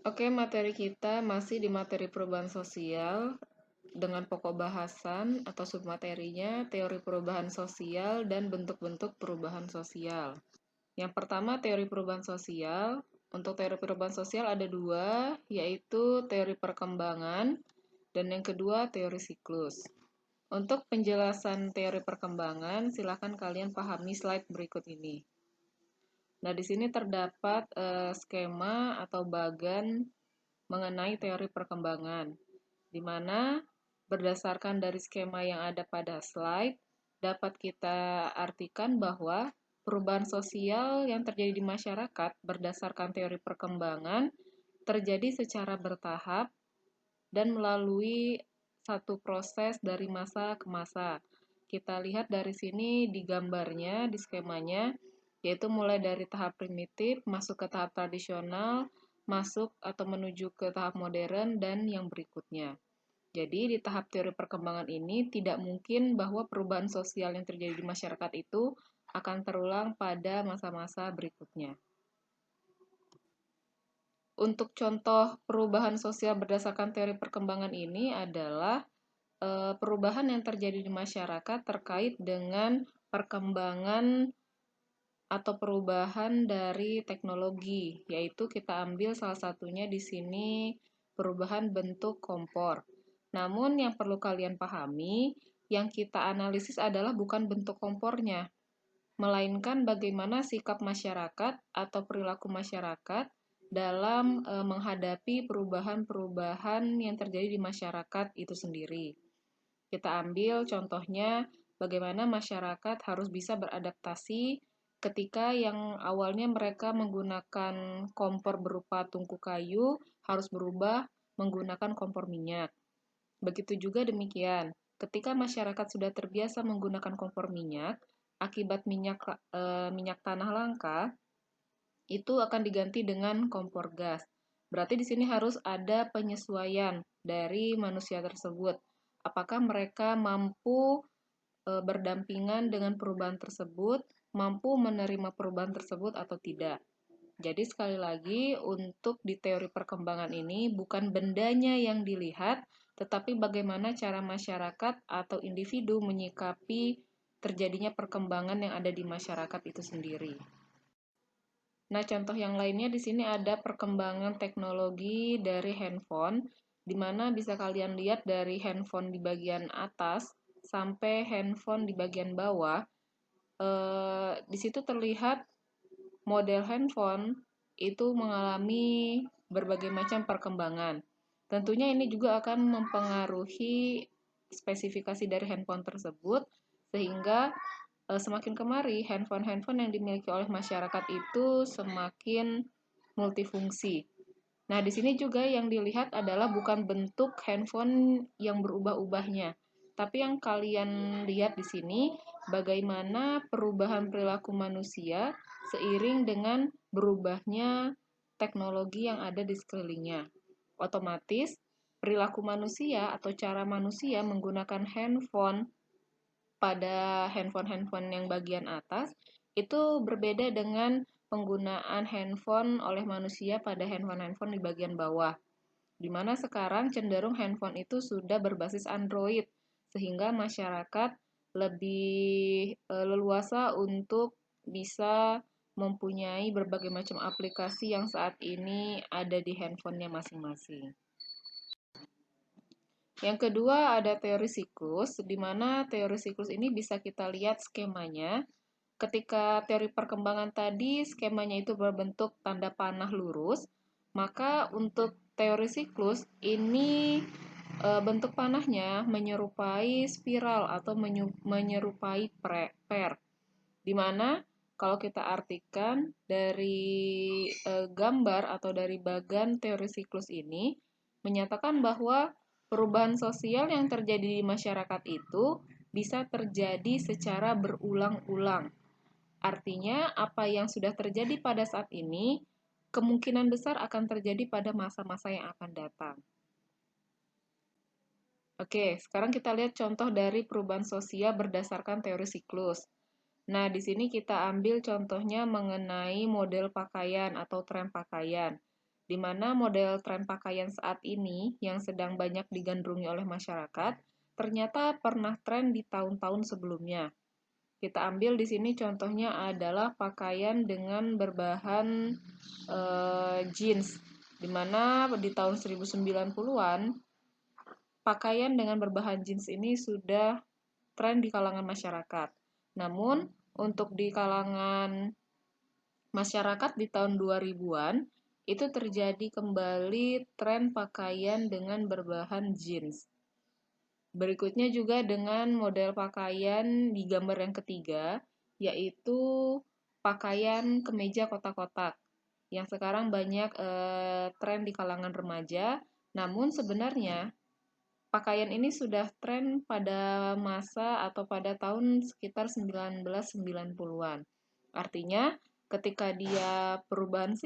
Oke, materi kita masih di materi perubahan sosial dengan pokok bahasan atau submaterinya teori perubahan sosial dan bentuk-bentuk perubahan sosial. Yang pertama, teori perubahan sosial. Untuk teori perubahan sosial ada dua, yaitu teori perkembangan dan yang kedua teori siklus. Untuk penjelasan teori perkembangan, silakan kalian pahami slide berikut ini. Nah, di sini terdapat skema atau bagan mengenai teori perkembangan, di mana berdasarkan dari skema yang ada pada slide, dapat kita artikan bahwa perubahan sosial yang terjadi di masyarakat berdasarkan teori perkembangan terjadi secara bertahap dan melalui satu proses dari masa ke masa. Kita lihat dari sini di gambarnya, di skemanya, yaitu mulai dari tahap primitif, masuk ke tahap tradisional, masuk atau menuju ke tahap modern, dan yang berikutnya. Jadi, di tahap teori perkembangan ini tidak mungkin bahwa perubahan sosial yang terjadi di masyarakat itu akan terulang pada masa-masa berikutnya. Untuk contoh perubahan sosial berdasarkan teori perkembangan ini adalah perubahan yang terjadi di masyarakat terkait dengan perkembangan atau perubahan dari teknologi, yaitu kita ambil salah satunya di sini perubahan bentuk kompor. Namun yang perlu kalian pahami, yang kita analisis adalah bukan bentuk kompornya, melainkan bagaimana sikap masyarakat atau perilaku masyarakat dalam menghadapi perubahan-perubahan yang terjadi di masyarakat itu sendiri. Kita ambil contohnya bagaimana masyarakat harus bisa beradaptasi ketika yang awalnya mereka menggunakan kompor berupa tungku kayu harus berubah menggunakan kompor minyak. Begitu juga demikian, ketika masyarakat sudah terbiasa menggunakan kompor minyak, akibat minyak tanah langka itu akan diganti dengan kompor gas. Berarti di sini harus ada penyesuaian dari manusia tersebut. Apakah mereka mampu berdampingan dengan perubahan tersebut, mampu menerima perubahan tersebut atau tidak. Jadi sekali lagi, untuk di teori perkembangan ini bukan bendanya yang dilihat, tetapi bagaimana cara masyarakat atau individu menyikapi terjadinya perkembangan yang ada di masyarakat itu sendiri. Nah, contoh yang lainnya di sini ada perkembangan teknologi dari handphone, di mana bisa kalian lihat dari handphone di bagian atas sampai handphone di bagian bawah. Di situ terlihat model handphone itu mengalami berbagai macam perkembangan. Tentunya ini juga akan mempengaruhi spesifikasi dari handphone tersebut, sehingga semakin kemari handphone-handphone yang dimiliki oleh masyarakat itu semakin multifungsi. Nah, di sini juga yang dilihat adalah bukan bentuk handphone yang berubah-ubahnya, tapi yang kalian lihat di sini bagaimana perubahan perilaku manusia seiring dengan berubahnya teknologi yang ada di sekelilingnya. Otomatis, perilaku manusia atau cara manusia menggunakan handphone pada handphone-handphone yang bagian atas itu berbeda dengan penggunaan handphone oleh manusia pada handphone-handphone di bagian bawah. Di mana sekarang cenderung handphone itu sudah berbasis Android, sehingga masyarakat lebih leluasa untuk bisa mempunyai berbagai macam aplikasi yang saat ini ada di handphonenya masing-masing. Yang kedua ada teori siklus, di mana teori siklus ini bisa kita lihat skemanya. Ketika teori perkembangan tadi skemanya itu berbentuk tanda panah lurus, maka untuk teori siklus ini bentuk panahnya menyerupai spiral atau menyerupai per. Di mana kalau kita artikan dari gambar atau dari bagan teori siklus ini menyatakan bahwa perubahan sosial yang terjadi di masyarakat itu bisa terjadi secara berulang-ulang. Artinya, apa yang sudah terjadi pada saat ini kemungkinan besar akan terjadi pada masa-masa yang akan datang. Oke, sekarang kita lihat contoh dari perubahan sosial berdasarkan teori siklus. Nah, di sini kita ambil contohnya mengenai model pakaian atau tren pakaian. di mana model tren pakaian saat ini yang sedang banyak digandrungi oleh masyarakat ternyata pernah tren di tahun-tahun sebelumnya. Kita ambil di sini contohnya adalah pakaian dengan berbahan jeans, di mana di tahun 1990-an pakaian dengan berbahan jeans ini sudah tren di kalangan masyarakat. Namun, untuk di kalangan masyarakat di tahun 2000-an, itu terjadi kembali tren pakaian dengan berbahan jeans. Berikutnya juga dengan model pakaian di gambar yang ketiga, yaitu pakaian kemeja kotak-kotak, yang sekarang banyak tren di kalangan remaja. Namun sebenarnya pakaian ini sudah tren pada masa atau pada tahun sekitar 1990-an. Artinya, ketika dia perubahan